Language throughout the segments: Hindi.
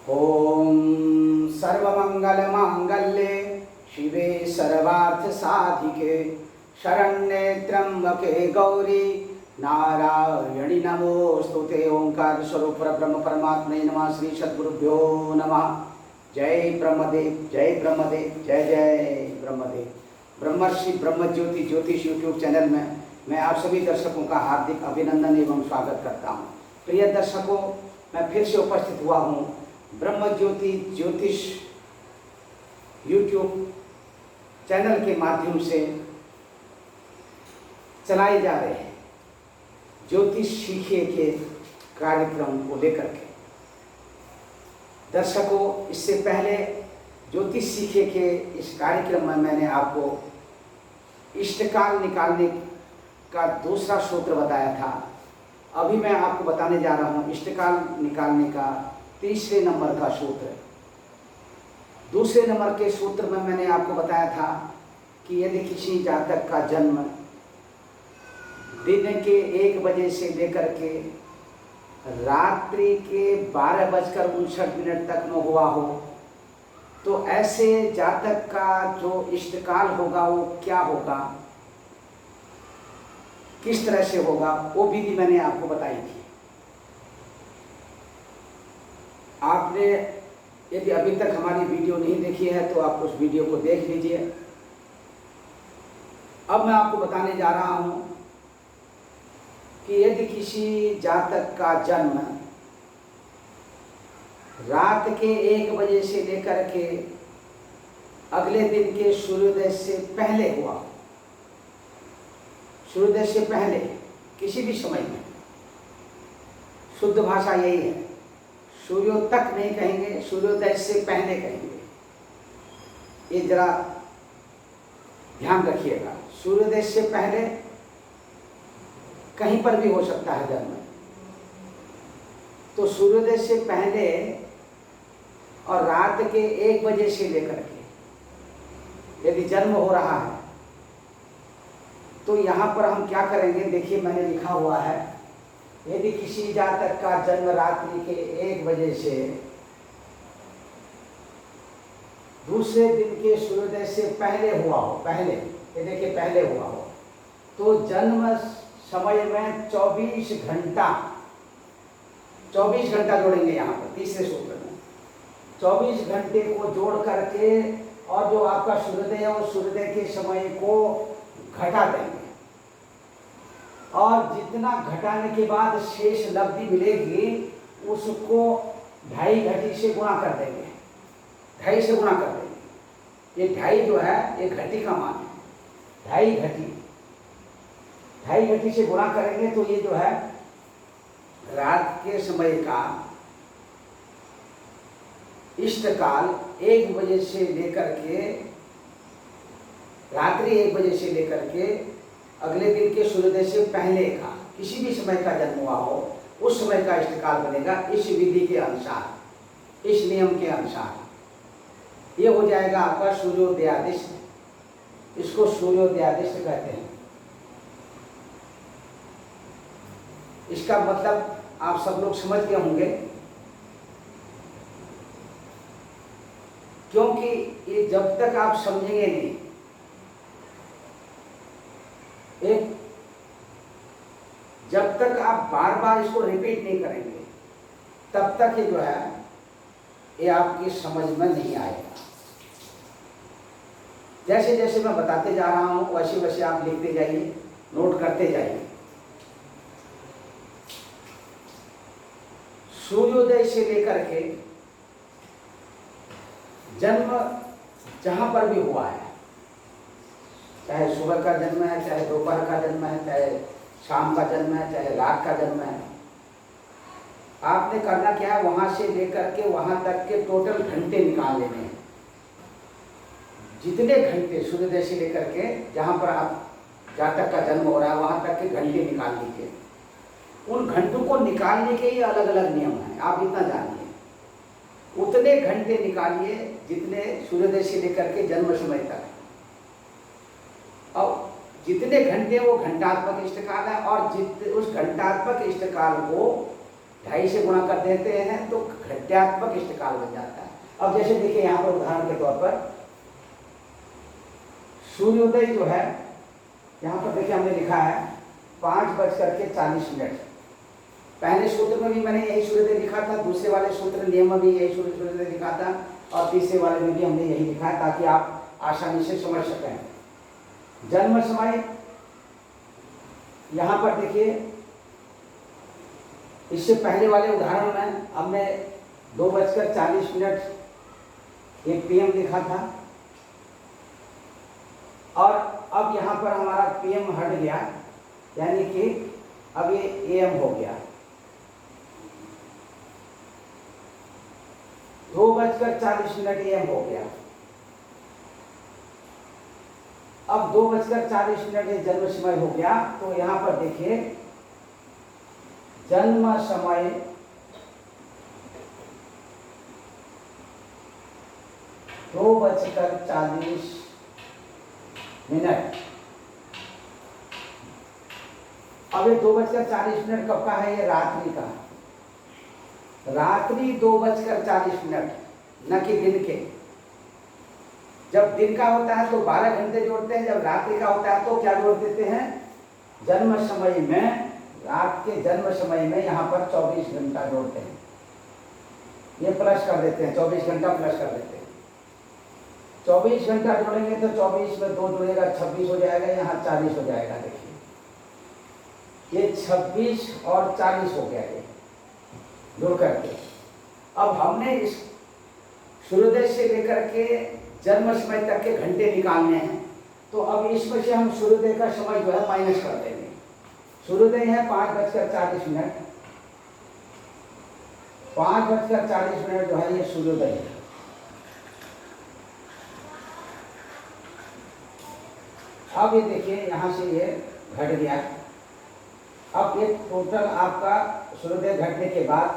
ओम सर्वमंगलमांगल्ये शिवे सर्वार्थसाधिके शरण्ये त्र्यंबके गौरी नारायणी नमोस्तुते। ओंकार स्वरूप ब्रह्म परमात्मे नमः। श्री सद्गुरुभ्यो नमः। जय ब्रह्मदेव, जय ब्रह्मदेव, जय जय ब्रह्मदेव। ब्रह्मर्षि ब्रह्मज्योति ज्योतिष यूट्यूब चैनल में मैं आप सभी दर्शकों का हार्दिक अभिनंदन एवं स्वागत करता हूँ। प्रिय दर्शकों, मैं फिर से उपस्थित हुआ हूँ ब्रह्मज्योति ज्योतिष यूट्यूब चैनल के माध्यम से चलाए जा रहे हैं ज्योतिष सीखिए के कार्यक्रम को लेकर के। दर्शकों, इससे पहले ज्योतिष सीखिए के इस कार्यक्रम में मैंने आपको इष्टकाल निकालने का दूसरा सूत्र बताया था। अभी मैं आपको बताने जा रहा हूँ इष्टकाल निकालने का तीसरे नंबर का सूत्र। दूसरे नंबर के सूत्र में मैंने आपको बताया था कि यदि किसी जातक का जन्म दिन के 1 बजे से लेकर के रात्रि के 12:59 तक में हुआ हो, तो ऐसे जातक का जो इष्टकाल होगा वो क्या होगा, किस तरह से होगा, वो विधि मैंने आपको बताई थी। आपने यदि अभी तक हमारी वीडियो नहीं देखी है तो आप उस वीडियो को देख लीजिए। अब मैं आपको बताने जा रहा हूं कि यदि किसी जातक का जन्म रात के 1 बजे से लेकर के अगले दिन के सूर्योदय से पहले हुआ, सूर्योदय से पहले किसी भी समय में, शुद्ध भाषा यही है, सूर्योदय तक नहीं कहेंगे, सूर्योदय से पहले कहेंगे। ये जरा ध्यान रखिएगा। सूर्योदय से पहले कहीं पर भी हो सकता है जन्म। तो सूर्योदय से पहले और रात के 1 बजे से लेकर के यदि जन्म हो रहा है तो यहाँ पर हम क्या करेंगे, देखिए मैंने लिखा हुआ है, यदि किसी जातक का जन्म रात्रि के 1 बजे से दूसरे दिन के सूर्योदय से पहले हुआ हो, पहले ये देखिए पहले हुआ हो, तो जन्म समय में 24 घंटा जोड़ेंगे यहाँ पर तीसरे सूत्र में। 24 घंटे को जोड़ करके और जो आपका सूर्योदय है उस सूर्योदय के समय को घटा देंगे और जितना घटाने के बाद शेष लब्धि मिलेगी उसको 2.5 घटी से गुणा कर देंगे, 2.5 से गुणा कर देंगे। ये 2.5 जो है ये घटी का मान है, 2.5 घटी से गुणा करेंगे तो ये जो है रात के समय का इष्टकाल 1 बजे से लेकर के रात्रि 1 बजे से लेकर के अगले दिन के सूर्योदय से पहले का किसी भी समय का जन्म हुआ हो उस समय का इष्टकाल बनेगा। इस विधि के अनुसार, इस नियम के अनुसार ये हो जाएगा आपका सूर्योदयादिष्ट। इसको सूर्योदयादिष्ट कहते हैं। इसका मतलब आप सब लोग समझ गए होंगे, क्योंकि ये जब तक आप समझेंगे नहीं, जब तक आप बार बार इसको रिपीट नहीं करेंगे तब तक ये जो है ये आपकी समझ में नहीं आएगा। जैसे जैसे मैं बताते जा रहा हूं वैसे वैसे आप लिखते जाइए, नोट करते जाइए। सूर्योदय से लेकर के जन्म जहां पर भी हुआ है, चाहे सुबह का जन्म है, चाहे दोपहर का जन्म है, चाहे शाम का जन्म है, चाहे रात का जन्म है, आपने करना क्या है, वहां से लेकर के वहां तक के टोटल घंटे निकाल लेने हैं। जितने घंटे सूर्योदय से लेकर के जहां पर आप जातक का जन्म हो रहा है वहां तक के घंटे निकाल लीजिए। उन घंटों को निकालने के ही अलग अलग नियम हैं, आप इतना जानिए। उतने घंटे निकालिए जितने सूर्योदय से लेकर के जन्म समय तक, और जितने घंटे वो घंटात्मक इष्टकाल है, और उस घंटात्मक इष्टकाल को 2.5 से गुणा कर देते हैं तो घट्यात्मक इष्टकाल बन जाता है। अब जैसे देखिए यहाँ पर उदाहरण के तौर पर सूर्योदय जो है, यहाँ पर देखिए हमने लिखा है 5:40। पहले सूत्र में भी मैंने यही सूर्योदय लिखा था, दूसरे वाले सूत्र नियम में भी यही सूर्योदय लिखा था, और तीसरे वाले में भी हमने यही लिखा है ताकि आप आसानी से समझ सकें। जन्म समय यहाँ पर देखिए, इससे पहले वाले उदाहरण में हमने 2:40 एक PM लिखा था, और अब यहाँ पर हमारा PM हट गया, यानी कि अब ये AM हो गया। 2:40 AM हो गया। अब 2:40 ये जन्म समय हो गया, तो यहाँ पर देखिए जन्म समय दो 2:40 अब ये 2:40 कब का है? ये रात्रि का। रात्रि 2:40, न कि दिन के। जब दिन का होता है तो 12 घंटे जोड़ते हैं, जब रात्रि का होता है तो क्या जोड़ देते हैं? जन्म समय में, रात के जन्म समय में यहाँ पर 24 घंटा जोड़ते हैं, ये प्लस कर देते हैं, 24 घंटा प्लस कर देते हैं। 24 घंटा जोड़ेंगे तो 24 में 2 जुड़ेगा, 26 हो जाएगा, यहाँ 40 हो जाएगा। देखिए ये 26 और 40 हो गया, ये जोड़ करके। अब हमने इस सूर्योदय से लेकर के जन्म समय तक के घंटे निकालने हैं, तो अब इसमें से हम सूर्योदय का समय जो है माइनस कर देंगे। सूर्योदय है 5:40, 5:40 जो है ये सूर्योदय है। अब ये देखिए यहाँ से ये घट गया। अब ये टोटल आपका सूर्योदय घटने के बाद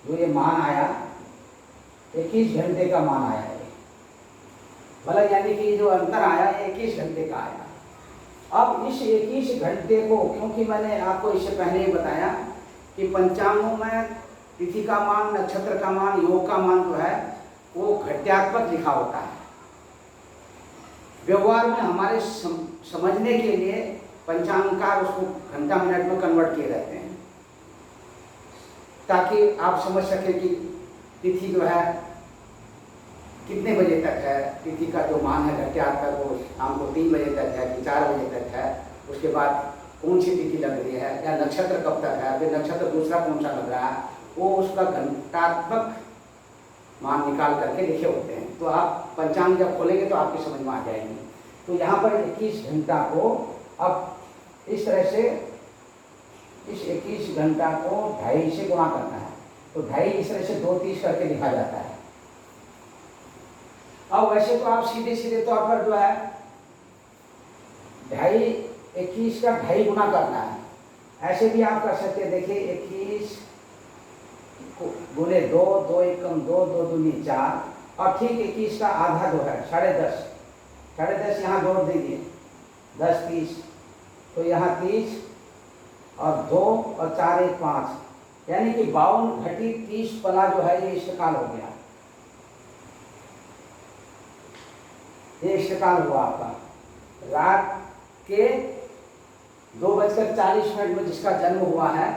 जो ये मान आया, 21 घंटे का मान आया है, मतलब यानी कि जो अंतर आया 21 घंटे का आया। अब इस 21 घंटे को, क्योंकि मैंने आपको इससे पहले ही बताया कि पंचांगों में तिथि का मान, नक्षत्र का मान, योग का मान जो है वो घट्यात्मक लिखा होता है। व्यवहार में हमारे समझने के लिए पंचांगकार उसको घंटा मिनट में कन्वर्ट किए रहते हैं, ताकि आप समझ सकें कि तिथि जो है कितने बजे तक है, तिथि का जो मान है घट्यात्मक वो शाम को 3 बजे तक है कि 4 बजे तक है, उसके बाद कौन सी तिथि लग रही है, या नक्षत्र कब तक है, फिर नक्षत्र दूसरा कौन सा लग रहा है, वो उसका घंटात्मक मान निकाल करके लिखे होते हैं। तो आप पंचांग जब खोलेंगे तो आपकी समझ में आ जाएगी। तो यहाँ पर 21 घंटा को अब इस तरह से, इस 21 घंटा को 2.5 से गुणा करना है, तो 2.5 इस तरह से 2:30 करके लिखा जाता है। अब वैसे तो आप सीधे सीधे तौर पर जो है 21 का 2.5 गुना करना है, ऐसे भी आप कर सकते हैं। देखिए 21 गुने 2, 2 एकम 2, 2 दूनी 4, और ठीक 21 का आधा जो है 10.5 यहाँ जोड़ दीजिए, 10 30, तो यहाँ 30 और 2 और 4 1 5, यानी कि 52 घटी 30 पला जो है ये इष्टकाल हो गया। ये इष्टकाल हुआ आपका। रात के 2:40 में जिसका जन्म हुआ है,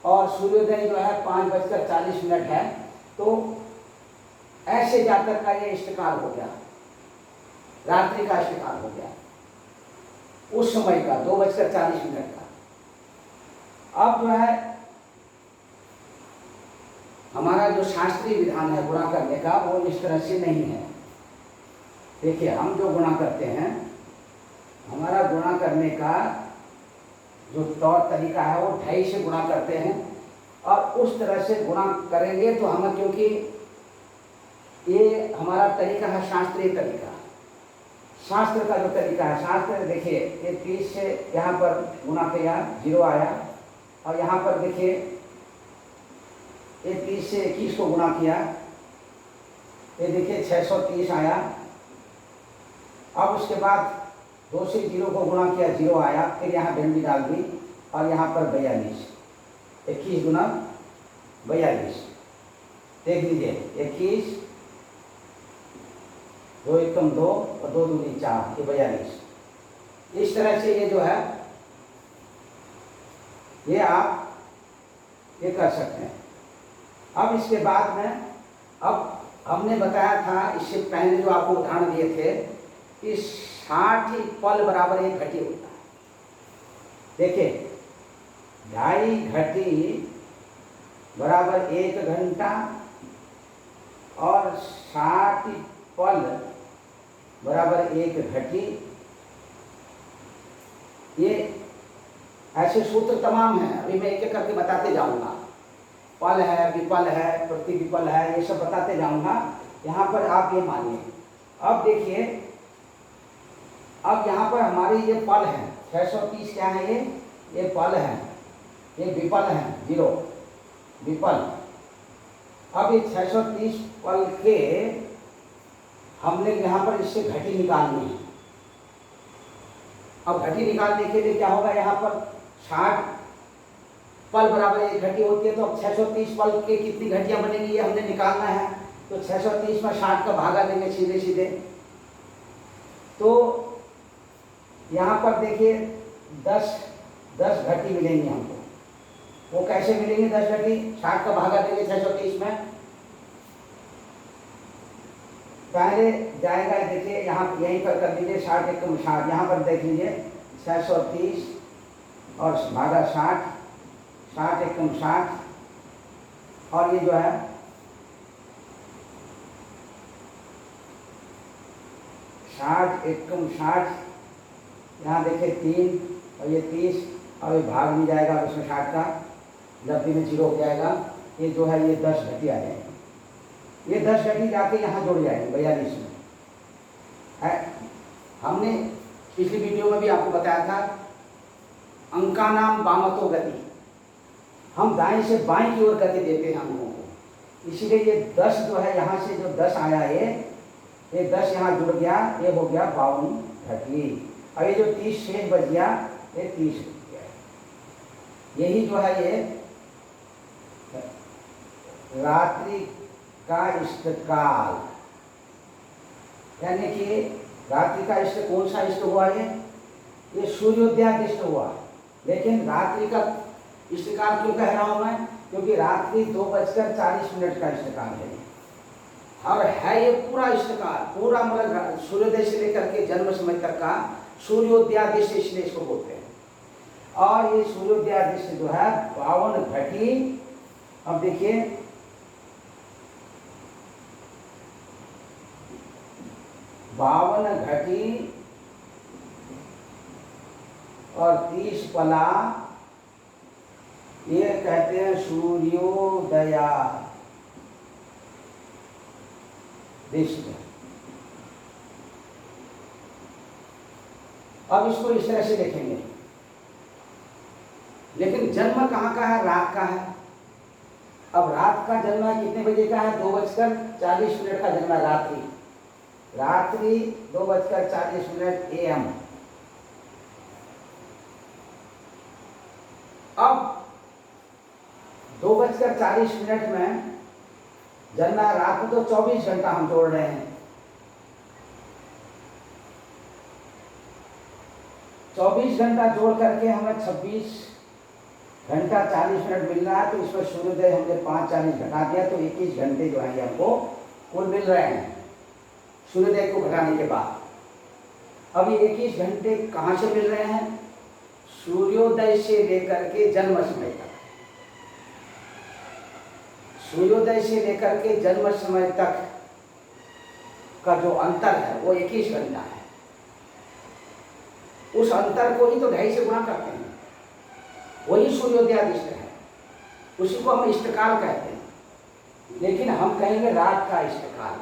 और सूर्योदय जो है 5:40 है, तो ऐसे जातक का ये इष्टकाल हो गया, रात्रि का इष्टकाल हो गया उस समय का 2:40 का। अब जो है हमारा जो शास्त्रीय विधान है गुणा करने का, वो इस तरह से नहीं है। देखिए हम जो गुणा करते हैं, हमारा गुणा करने का जो तौर तरीका है वो 2.5 से गुणा करते हैं, और उस तरह से गुणा करेंगे तो हमें, क्योंकि ये हमारा तरीका है शास्त्रीय तरीका, शास्त्र का जो तरीका है। शास्त्र देखिए ये 30 से यहाँ पर गुणा किया 0 आया, और यहाँ पर देखिए ये 30 से 21 को गुणा किया, ये देखिए 630 आया। अब उसके बाद 2 से 0 को गुणा किया 0 आया, फिर यहाँ डंडी डाल दी, और यहाँ पर 42, 21 गुना 42। देख लीजिए 21, 2 एकम 2 और 2 दूनी 4, ये 42। इस तरह से ये जो है ये आप ये कर सकते हैं। अब इसके बाद में अब हमने बताया था इससे पहले जो आपको उदाहरण दिए थे कि 60 पल बराबर 1 घटी होता है। देखिए 2.5 घटी बराबर 1 घंटा और 60 पल बराबर 1 घटी, ये ऐसे सूत्र तमाम हैं। अभी मैं एक एक करके बताते जाऊंगा। पल है, विपल है, प्रतिविपल है, ये सब बताते जाऊंगा। यहाँ पर आप ये मानिए, अब देखिए, अब यहाँ पर हमारे ये पल है 630, क्या है ये पल है, ये विपल है 0 विपल। अब ये 630 पल के हमने यहाँ पर इससे घटी निकालनी है। अब घटी निकालने के लिए क्या होगा, यहाँ पर 60 पल बराबर 1 घटी होती है, तो अब 630 पल के कितनी घटियां बनेंगी ये हमने निकालना है। तो 630 में 60 का भागा देंगे सीधे सीधे। तो यहाँ पर देखिए 10 घटी मिलेंगी हमको। वो कैसे मिलेंगे 10 घटी? 60 का भागा देंगे 630 में, पहले जाएगा, देखिए यहाँ यहीं पर कर दीजिए 60 एकम 60, यहाँ पर देख लीजिए 630 और भागा 60, 60 एकम 60, और ये जो है 60 एकम 60, यहाँ देखिए 3 और ये 30, और ये भाग नहीं जाएगा उसमें 60 का, 90 में 0 हो जाएगा। ये जो है ये 10 घटी आ जाएंगे। ये 10 घटी जाके यहाँ जुड़ जाएंगे 42 में है। हमने पिछली वीडियो में भी आपको बताया था अंका नाम वामतो गति, हम दाएं से बाएं की ओर गति देते हैं अंकों को। इसीलिए ये 10 जो है यहाँ से जो 10 आया ये 10 यहाँ जुड़ गया, ये हो गया 52 घटी। और ये जो 30 शेष बच गया ये 30 बच गया। यही जो है ये रात्रि का इष्टकाल, यानी कि रात्रि का इष्ट कौन सा इष्ट हुआ, ये सूर्योदय इष्ट हुआ। लेकिन रात्रि का इष्टकाल क्यों कह रहा हूं मैं? क्योंकि रात्रि 2:40 का इष्टकाल है, और है ये पूरा इष्टकाल, पूरा मतलब सूर्योदय से लेकर के जन्म समय तक का सूर्योदयादिश इसलिए इसको बोलते हैं। और ये सूर्योदयादिश जो है 52 घटी। अब देखिए 52 घटी और 30 पला, ये कहते हैं सूर्योदया दिष्ट। अब इसको इस तरह से देखेंगे, लेकिन जन्म कहाँ का है? रात का है। अब रात का जन्म है कितने बजे का है? 2:40 का जन्म है रात्रि। रात्रि 2:40 AM। अब 2:40 में जन्म है रात में, तो 24 घंटा हम जोड़ रहे हैं। 24 घंटा जोड़ करके हमें 26 घंटा 40 मिनट मिल रहा है। तो इसमें सूर्योदय हमने 5:40 घटा दिया, तो 21 घंटे जो है हमको कुल मिल रहे हैं सूर्योदय को घटाने के बाद। अब ये 21 घंटे कहाँ से मिल रहे हैं? सूर्योदय से लेकर के जन्म समय तक। सूर्योदय से लेकर के जन्म समय तक का जो अंतर है वो 21 घंटा है। उस अंतर को ही तो 2.5 से गुणा करते हैं, वही सूर्योदयादिष्ट है, उसी को हम इष्टकाल कहते हैं। लेकिन हम कहेंगे रात का इष्टकाल।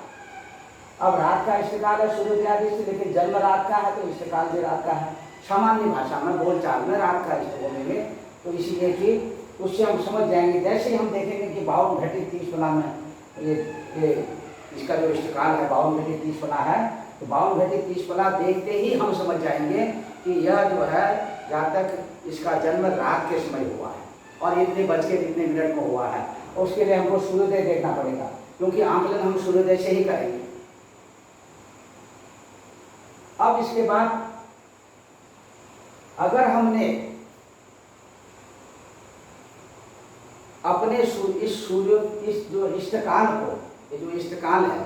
अब रात का इष्टकाल है सूर्योदयादिष्ट, लेकिन जन्म रात का है तो इष्टकाल भी रात का है। सामान्य भाषा में बोलचाल में रात का इष्ट बोलेंगे, तो इसीलिए कि उससे हम समझ जाएंगे। जैसे ही हम देखेंगे कि 52 घटी 30 पला में ये इसका जो इष्टकाल है 52 घटी 30 पला है, तो 52 घटी 30 पला देखते ही हम समझ जाएंगे कि यह जो है जातक इसका जन्म रात के समय हुआ है और इतने बज के इतने मिनट में हुआ है, और उसके लिए हमको सूर्योदय देखना पड़ेगा, क्योंकि आंकलन हम सूर्योदय से ही करेंगे। अब इसके बाद अगर हमने अपने इस जो इष्टकाल को, ये जो इष्टकाल है,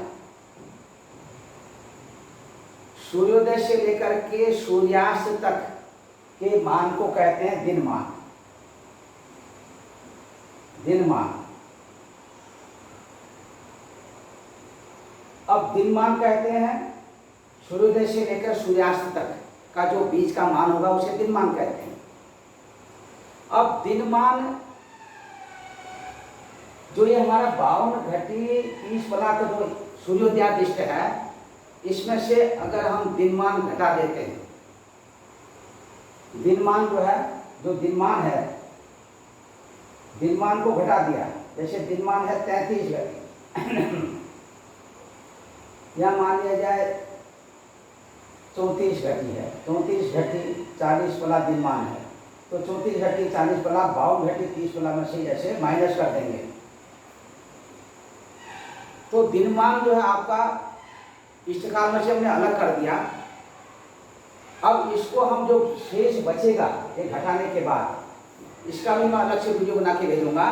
सूर्योदय से लेकर के सूर्यास्त तक के मान को कहते हैं दिनमान। दिनमान, अब दिनमान कहते हैं सूर्योदय से लेकर सूर्यास्त तक का जो बीच का मान होगा उसे दिनमान कहते हैं। अब दिनमान जो ये हमारा 52 घटी 30 फला का जो सूर्योदयादिष्ट है, इसमें से अगर हम दिनमान घटा देते हैं, दिनमान जो है, जो दिनमान है, दिनमान को घटा दिया, जैसे दिनमान है 33 घटी, या मान लिया जाए 34 घटी है, 34 घटी 40 फला दिनमान है, तो 34 घटी 40 फला 52 घटी 30 फला में से ऐसे माइनस कर देंगे, तो दिनमान जो है आपका इष्टकाल में से हमने अलग कर दिया। अब इसको हम जो शेष बचेगा ये घटाने के बाद, इसका भी मैं अलग से वीडियो बना के भेजूंगा,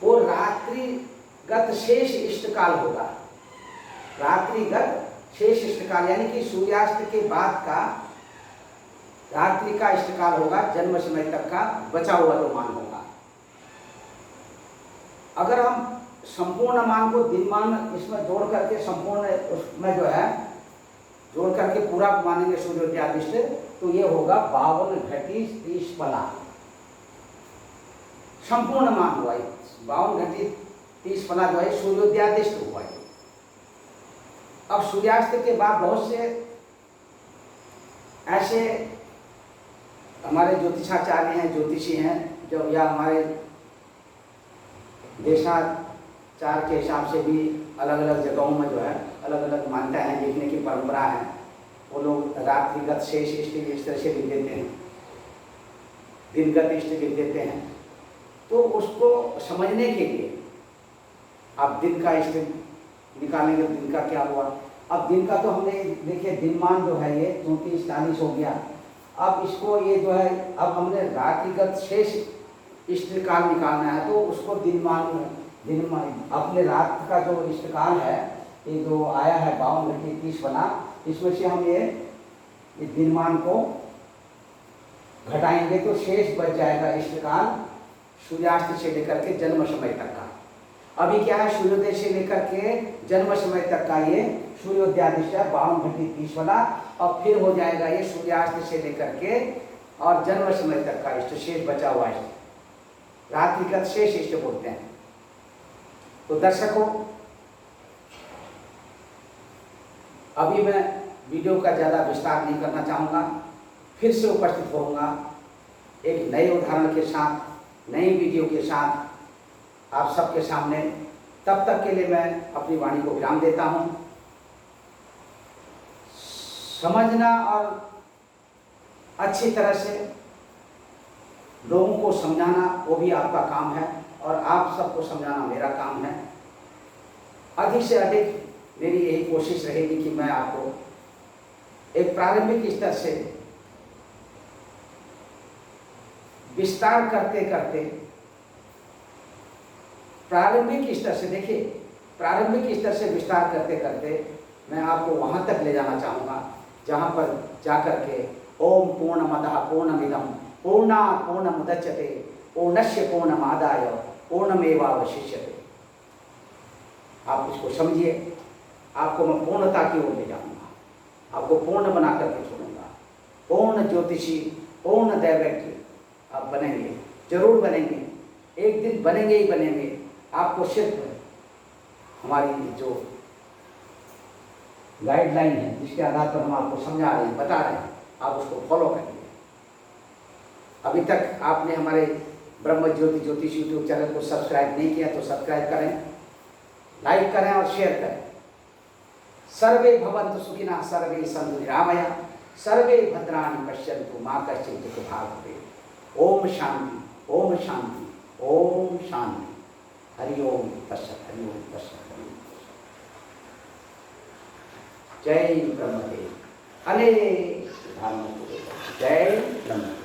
वो रात्रिगत शेष इष्टकाल होगा। रात्रिगत शेष इष्टकाल यानी कि सूर्यास्त के बाद का रात्रि का इष्टकाल होगा, जन्म समय तक का बचा हुआ जो मान होगा। अगर हम संपूर्ण मान को दिनमान इसमें जोड़ करके संपूर्ण उसमें जो है जोड़ करके पूरा मानेंगे सूर्योदयादिष्ट, तो ये होगा 52 घटी 30 फला, संपूर्ण मान हुआ। 52 घटी 30 फला जो है सूर्योदयादिष्ट हुआ। अब सूर्यास्त के बाद बहुत से ऐसे हमारे ज्योतिषाचार्य हैं, ज्योतिषी हैं, जो या हमारे देशाचार के हिसाब से भी अलग अलग जगहों में जो है अलग अलग मान्यता है, लिखने की परंपरा है। वो लोग रात्रिगत शेष इष्ट इस तरह से लिख देते हैं, दिनगत इष्ट लिख देते हैं। तो उसको समझने के लिए आप दिन का इष्ट निकालेंगे, दिन का क्या हुआ। अब दिन का तो हमने देखिए दिनमान जो है ये 34-40 हो गया। अब इसको ये जो है, अब हमने रात्रिगत शेष इष्टकाल निकालना है, तो उसको दिनमान अपने रात का जो इष्टकाल है, ये जो आया है 52 घटी 30 फला, इसमें से हम ये दिनमान को घटाएंगे तो शेष बच जाएगा इष्टकाल सूर्यास्त से लेकर के जन्म समय तक का। अभी क्या है, सूर्योदय से लेकर के जन्म समय तक का ये सूर्योदयादिष्ट है 52 घटी 30 फला, और फिर हो जाएगा ये सूर्यास्त से लेकर के और जन्म समय तक का इष्ट, शेष बचा हुआ इष्ट, रात्रिगत शेष इष्ट बोलते हैं। तो दर्शकों, अभी मैं वीडियो का ज़्यादा विस्तार नहीं करना चाहूँगा, फिर से उपस्थित होऊंगा एक नए उदाहरण के साथ, नई वीडियो के साथ आप सबके सामने। तब तक के लिए मैं अपनी वाणी को विराम देता हूँ। समझना और अच्छी तरह से लोगों को समझाना वो भी आपका काम है, और आप सबको समझाना मेरा काम है। अधिक से अधिक मेरी यही कोशिश रहेगी कि मैं आपको एक प्रारंभिक स्तर से विस्तार करते करते प्रारंभिक स्तर से, देखिए प्रारंभिक स्तर से विस्तार करते करते मैं आपको वहाँ तक ले जाना चाहूँगा जहाँ पर जाकर के ओम पूर्णमदः पूर्णमिदं पूर्णात् पूर्णमुदच्यते पूर्णस्य पूर्णमादाय पूर्णमेवावशिष्यते। आप इसको समझिए, आपको मैं पूर्णता की ओर ले जाऊँगा, आपको पूर्ण बना करके छोड़ूंगा। पूर्ण ज्योतिषी, पूर्ण दैवज्ञ आप बनेंगे, जरूर बनेंगे, एक दिन बनेंगे ही बनेंगे। आपको सिर्फ हमारी जो गाइडलाइन है, जिसके आधार पर हम आपको समझा रहे हैं, बता रहे हैं, आप उसको फॉलो करिए। अभी तक आपने हमारे ब्रह्म ज्योति ज्योतिष यूट्यूब चैनल को सब्सक्राइब नहीं किया तो सब्सक्राइब करें, लाइक करें और शेयर करें। सर्वे भवन्तु सुखिनः, सर्वे सन्तु निरामया, सर्वे भद्राणि पश्यन्तु मा कश्चित् दुःखभाग् भवेत्। ओम शांति। ओम शांति, ओम शांति। हरि ओम तत्सत, हरि ओम तत्सत, हरि ओम तत्सत। जय ब्रह्मदेव। अनेक धामों को जय ब्रह्मदेव।